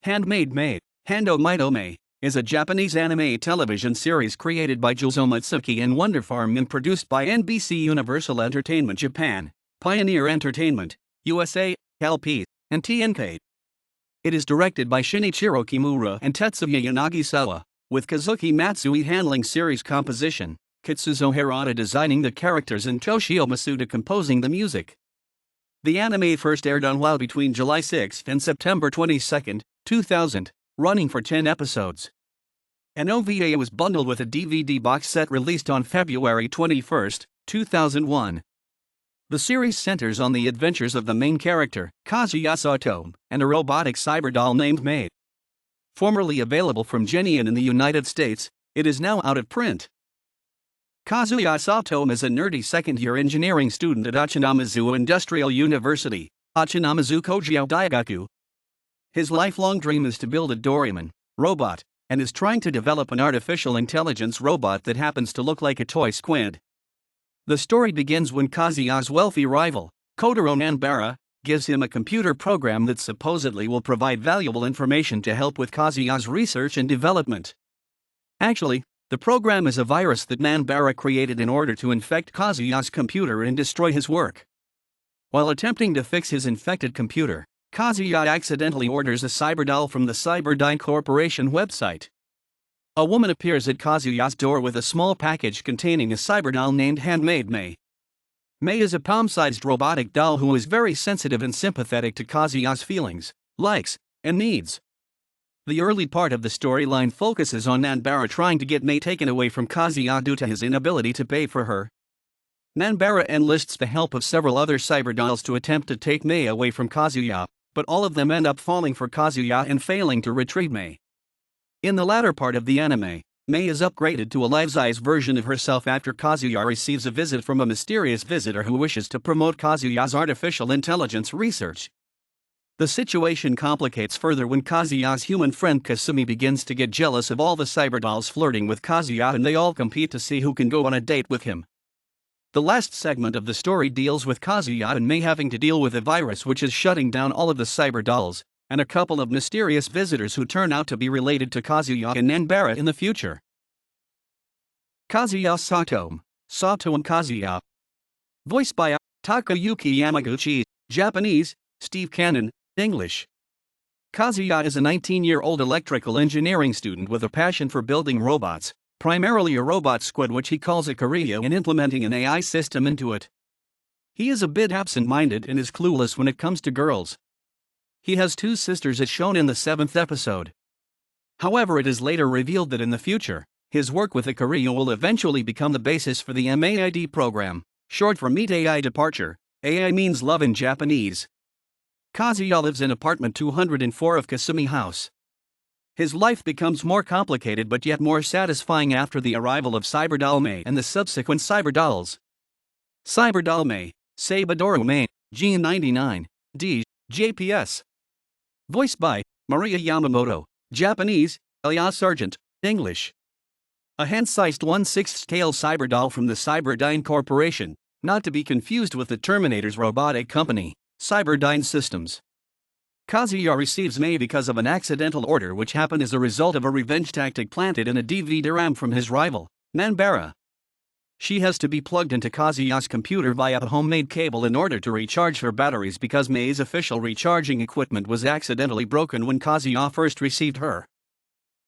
Handmade May, Hando Meido Mei, is a Japanese anime television series created by Jūzō Mutsuki and Wonderfarm and produced by NBCUniversal Entertainment Japan, Pioneer Entertainment, USA, LP, and TNK. It is directed by Shinichiro Kimura and Tetsuya Yanagisawa, with Kazuki Matsui handling series composition, Katsuzō Hirata designing the characters and Toshio Masuda composing the music. The anime first aired on Wowow between July 6 and September 22, 2000, running for 10 episodes. An OVA was bundled with a DVD box set released on February 21, 2001. The series centers on the adventures of the main character, Kazuya Saotome, and a robotic cyberdoll named Maid. Formerly available from Geneon in the United States, it is now out of print. Kazuya Saotome is a nerdy second-year engineering student at Hachinomazu Industrial University, Hachinomazu Kogyo Daigaku. His lifelong dream is to build a Doraemon robot, and is trying to develop an artificial intelligence robot that happens to look like a toy squid. The story begins when Kazuya's wealthy rival, Kotaro Nanbara, gives him a computer program that supposedly will provide valuable information to help with Kazuya's research and development. Actually, the program is a virus that Nanbara created in order to infect Kazuya's computer and destroy his work. While attempting to fix his infected computer, Kazuya accidentally orders a Cyberdoll from the Cyberdoll Corporation website. A woman appears at Kazuya's door with a small package containing a Cyberdoll named Handmade May. May is a palm-sized robotic doll who is very sensitive and sympathetic to Kazuya's feelings, likes, and needs. The early part of the storyline focuses on Nanbara trying to get May taken away from Kazuya due to his inability to pay for her. Nanbara enlists the help of several other Cyberdolls to attempt to take May away from Kazuya, but all of them end up falling for Kazuya and failing to retrieve May. In the latter part of the anime, May is upgraded to a life-size version of herself after Kazuya receives a visit from a mysterious visitor who wishes to promote Kazuya's artificial intelligence research. The situation complicates further when Kazuya's human friend Kasumi begins to get jealous of all the Cyberdolls flirting with Kazuya and they all compete to see who can go on a date with him. The last segment of the story deals with Kazuya and May having to deal with a virus which is shutting down all of the Cyberdolls, and a couple of mysterious visitors who turn out to be related to Kazuya and Nanbara in the future. Kazuya Saotome, Saotome Kazuya. Voiced by Takayuki Yamaguchi, Japanese, Steve Cannon, English. Kazuya is a 19-year-old electrical engineering student with a passion for building robots, primarily a robot squid which he calls a Kario, and implementing an AI system into it. He is a bit absent-minded and is clueless when it comes to girls. He has two sisters as shown in the 7th episode. However, it is later revealed that in the future, his work with the Kario will eventually become the basis for the MAID program, short for Meet AI Departure. AI means love in Japanese. Kazuya lives in apartment 204 of Kasumi House. His life becomes more complicated but yet more satisfying after the arrival of Cyberdoll May and the subsequent Cyberdolls. Cyberdoll May, Cyberdoll May, G99, D, JPS. Voiced by Maria Yamamoto, Japanese, Elia Sargent, English. A hand-sized 1/6 scale Cyberdoll from the Cyberdyne Corporation, not to be confused with the Terminator's robotic company, Cyberdyne Systems. Kazuya receives May because of an accidental order which happened as a result of a revenge tactic planted in a DVD-RAM from his rival, Nanbara. She has to be plugged into Kazuya's computer via a homemade cable in order to recharge her batteries because May's official recharging equipment was accidentally broken when Kazuya first received her.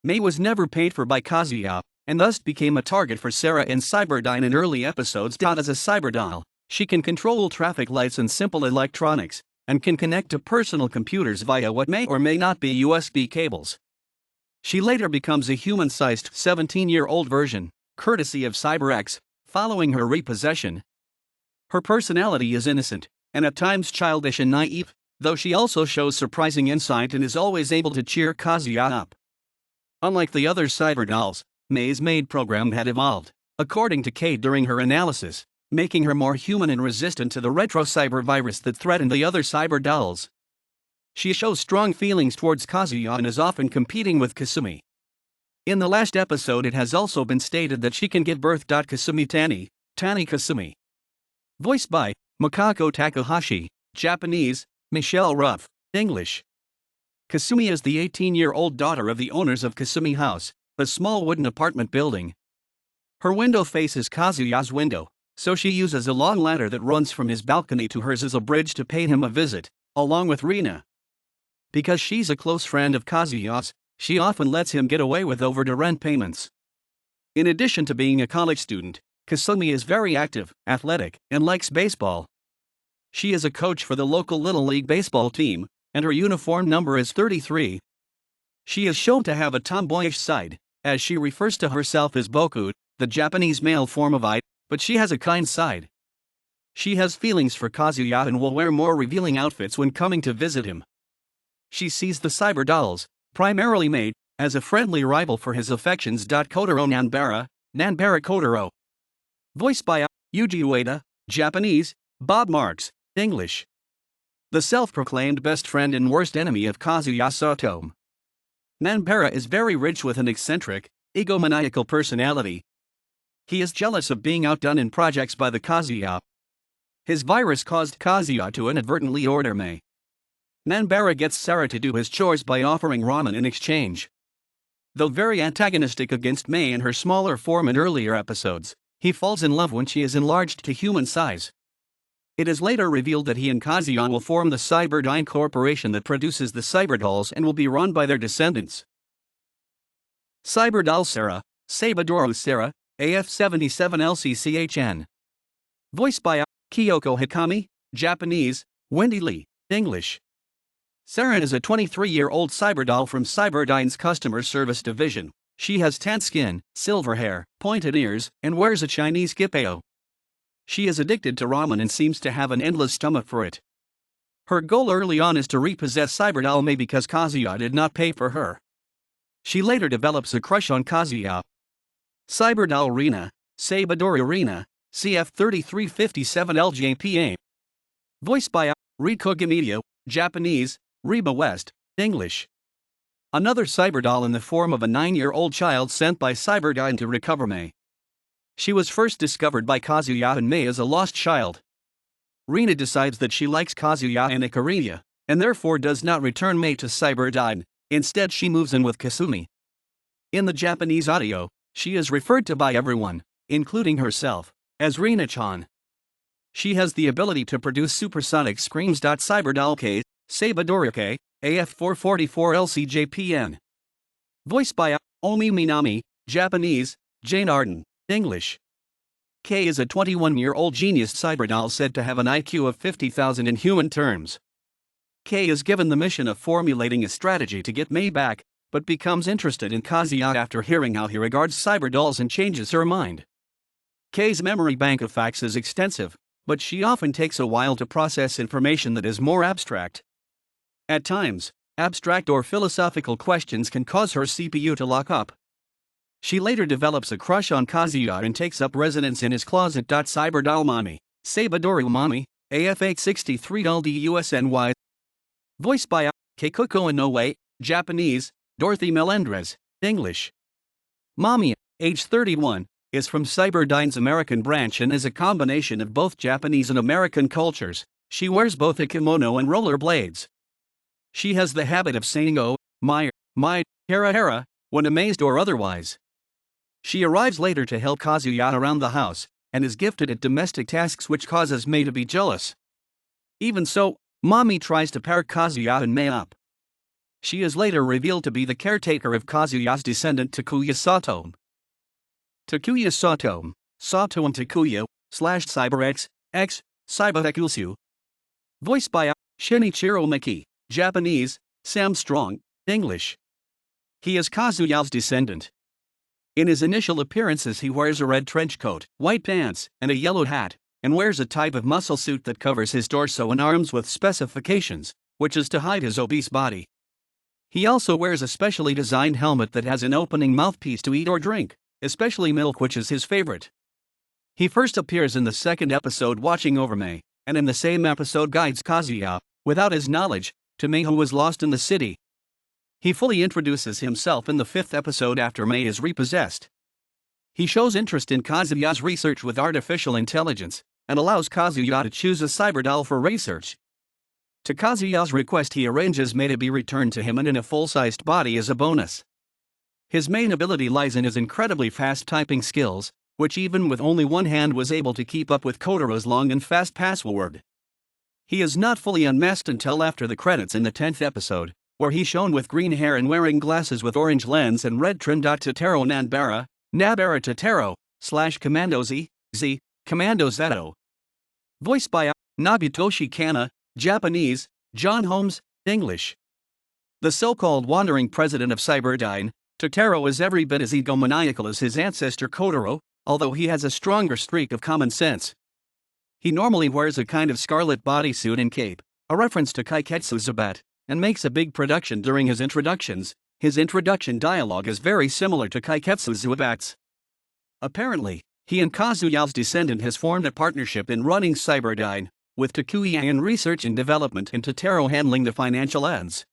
May was never paid for by Kazuya, and thus became a target for Sarah and Cyberdyne in early episodes. As a Cyberdoll, she can control traffic lights and simple electronics, and can connect to personal computers via what may or may not be USB cables. She later becomes a human-sized 17-year-old version, courtesy of CyberX, following her repossession. Her personality is innocent, and at times childish and naive, though she also shows surprising insight and is always able to cheer Kazuya up. Unlike the other Cyberdolls, May's MAID program had evolved, according to Kate during her analysis, making her more human and resistant to the retro-cyber virus that threatened the other Cyberdolls. She shows strong feelings towards Kazuya and is often competing with Kasumi. In the last episode it has also been stated that she can give birth. Kasumi Tani Kasumi. Voiced by Makako Takahashi, Japanese, Michelle Ruff, English. Kasumi is the 18-year-old daughter of the owners of Kasumi House, a small wooden apartment building. Her window faces Kazuya's window, so she uses a long ladder that runs from his balcony to hers as a bridge to pay him a visit, along with Rina. Because she's a close friend of Kazuya's, she often lets him get away with overdue rent payments. In addition to being a college student, Kasumi is very active, athletic, and likes baseball. She is a coach for the local Little League baseball team, and her uniform number is 33. She is shown to have a tomboyish side, as she refers to herself as Boku, the Japanese male form of I, but she has a kind side. She has feelings for Kazuya and will wear more revealing outfits when coming to visit him. She sees the Cyberdolls, primarily Maid, as a friendly rival for his affections. Kotaro Nanbara Kotaro. Voiced by Yuji Ueda, Japanese, Bob Marks, English. The self-proclaimed best friend and worst enemy of Kazuya Saotome. Nanbara is very rich with an eccentric, egomaniacal personality. He is jealous of being outdone in projects by the Kazuya. His virus caused Kazuya to inadvertently order May. Nanbara gets Sarah to do his chores by offering ramen in exchange. Though very antagonistic against May in her smaller form in earlier episodes, he falls in love when she is enlarged to human size. It is later revealed that he and Kazuya will form the Cyberdyne Corporation that produces the Cyberdolls and will be run by their descendants. Cyberdoll Sarah, Sabadoro Sarah, AF77LCCHN. Voiced by Kyoko Hikami, Japanese, Wendy Lee, English. Sarah is a 23-year-old Cyberdoll from Cyberdyne's customer service division. She has tan skin, silver hair, pointed ears, and wears a Chinese kippao. She is addicted to ramen and seems to have an endless stomach for it. Her goal early on is to repossess Cyberdoll May because Kazuya did not pay for her. She later develops a crush on Kazuya. Cyberdoll Rina, Sabadori Rina, CF3357LJPA. Voiced by Riko Gamidio, Japanese, Reba West, English. Another Cyberdoll in the form of a 9-year-old child sent by Cyberdyne to recover May. She was first discovered by Kazuya and May as a lost child. Rina decides that she likes Kazuya and Ikaria, and therefore does not return May to Cyberdyne. Instead, she moves in with Kasumi. In the Japanese audio, she is referred to by everyone, including herself, as Rina-chan. She has the ability to produce supersonic screams. Cyberdoll K, Sabadori K, AF444LCJPN. Voiced by Omi Minami, Japanese, Jane Arden, English. K is a 21-year-old genius Cyberdoll said to have an IQ of 50,000 in human terms. K is given the mission of formulating a strategy to get May back, but becomes interested in Kazuya after hearing how he regards Cyberdolls and changes her mind. K's memory bank of facts is extensive, but she often takes a while to process information that is more abstract. At times, abstract or philosophical questions can cause her CPU to lock up. She later develops a crush on Kazuya and takes up residence in his closet. Cyberdoll Mami, Sabadori Mami, AF863LDUSNY. Voiced by Keikuko Inoue, Japanese, Dorothy Melendrez, English. Mami, age 31, is from Cyberdyne's American branch and is a combination of both Japanese and American cultures. She wears both a kimono and rollerblades. She has the habit of saying oh, my, hera, when amazed or otherwise. She arrives later to help Kazuya around the house, and is gifted at domestic tasks which causes May to be jealous. Even so, Mami tries to pair Kazuya and May up. She is later revealed to be the caretaker of Kazuya's descendant Takuya Saotome. Takuya Saotome, Saotome Takuya, /CyberX, X, Cyberekusu. Voiced by Shinichiro Miki, Japanese, Sam Strong, English. He is Kazuya's descendant. In his initial appearances he wears a red trench coat, white pants, and a yellow hat, and wears a type of muscle suit that covers his torso and arms with specifications, which is to hide his obese body. He also wears a specially designed helmet that has an opening mouthpiece to eat or drink, especially milk, which is his favorite. He first appears in the second episode watching over May, and in the same episode guides Kazuya, without his knowledge, to May who was lost in the city. He fully introduces himself in the 5th episode after May is repossessed. He shows interest in Kazuya's research with artificial intelligence, and allows Kazuya to choose a Cyberdoll for research. To Kazuya's request, he arranges May to be returned to him and in a full-sized body as a bonus. His main ability lies in his incredibly fast typing skills, which even with only one hand was able to keep up with Kotaro's long and fast password. He is not fully unmasked until after the credits in the 10th episode, where he's shown with green hair and wearing glasses with orange lens and red trim. Totaro Nabara Totaro, Commando Z, Commando Zeto. Voiced by Nobutoshi Kana, Japanese, John Holmes, English. The so-called wandering president of Cyberdyne, Totaro is every bit as egomaniacal as his ancestor Kotaro, although he has a stronger streak of common sense. He normally wears a kind of scarlet bodysuit and cape, a reference to Kaiketsu Zubat, and makes a big production during his introductions. His introduction dialogue is very similar to Kaiketsu Zubat's. Apparently, he and Kazuya's descendant has formed a partnership in running Cyberdyne, with Takuya in research and development and Totaro handling the financial ends.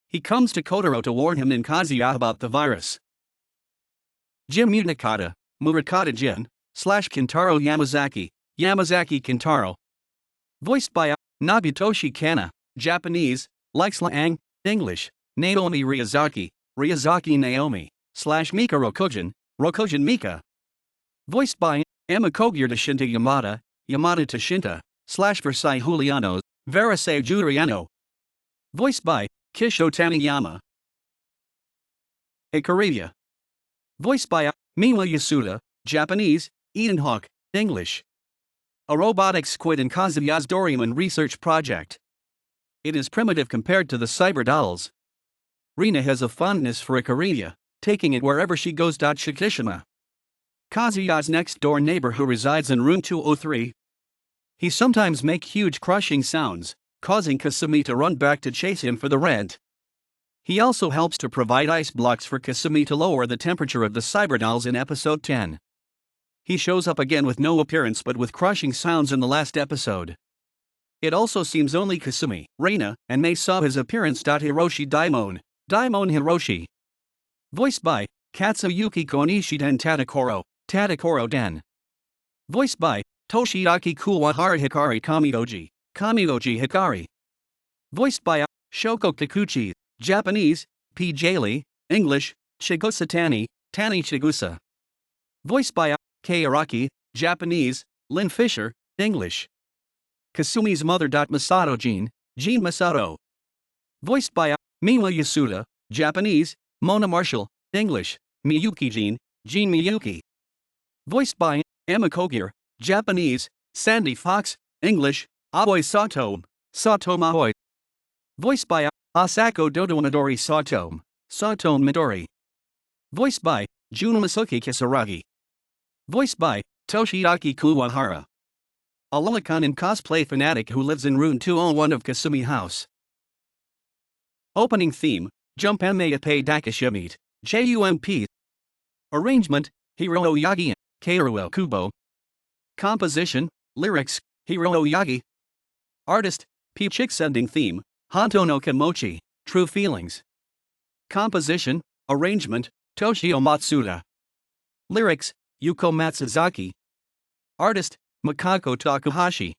He comes to Kotaro to warn him and Kazuya about the virus. Jin Murakata Jin, Kintaro Yamazaki Kintaro. Voiced by Nobutoshi Kana, Japanese, like slang, English, Naomi Ryazaki Naomi, Mika Rokojin Mika. Voiced by Emma Kogier Tashinta Yamada Tashinta, Versailles Juliano, Versailles Giuliano. Voiced by Kisho Taniyama. Ikaria. Voiced by Miwa Yasuda, Japanese, Eden Hawk, English. A robotic squid in Kazuya's Doraemon research project. It is primitive compared to the Cyberdolls. Rina has a fondness for Ikaria, taking it wherever she goes. Shikishima. Kazuya's next-door neighbor who resides in room 203. He sometimes makes huge crushing sounds, causing Kasumi to run back to chase him for the rent. He also helps to provide ice blocks for Kasumi to lower the temperature of the Cyberdolls in episode 10. He shows up again with no appearance but with crushing sounds in the last episode. It also seems only Kasumi, Reina, and May saw his appearance. Hiroshi Daimon Hiroshi. Voiced by Katsuyuki Konishi Den Tadakoro Den. Voiced by Toshiaki Kuwahara Hikari Kamigoji Hikari. Voiced by Shoko Kikuchi, Japanese, P. Lee, English, Chigusa Tani Chigusa. Voiced by Kei Araki, Japanese, Lynn Fisher, English. Kasumi's mother. Masato Jean Masato. Voiced by Miwa Yasuda, Japanese, Mona Marshall, English, Miyuki Jean Miyuki. Voiced by Emma Kogier, Japanese, Sandy Fox, English, Aoi Saotome Aoi. Voiced by Asako Dodo Saotome Midori. Voiced by Jun Masuki Kisaragi. Voiced by Toshiaki Kuwahara. A lolicon and cosplay fanatic who lives in room 201 of Kasumi House. Opening theme, Jump Meipei Dakishimite, JUMP. Arrangement, Hiro Oyagi and Keiruo Kubo. Composition, lyrics, Hiro Oyagi. Artist, P. Chick's ending theme, Hanto no Kimochi, True Feelings. Composition, arrangement, Toshio Masuda. Lyrics, Yuko Matsuzaki. Artist, Makako Takahashi.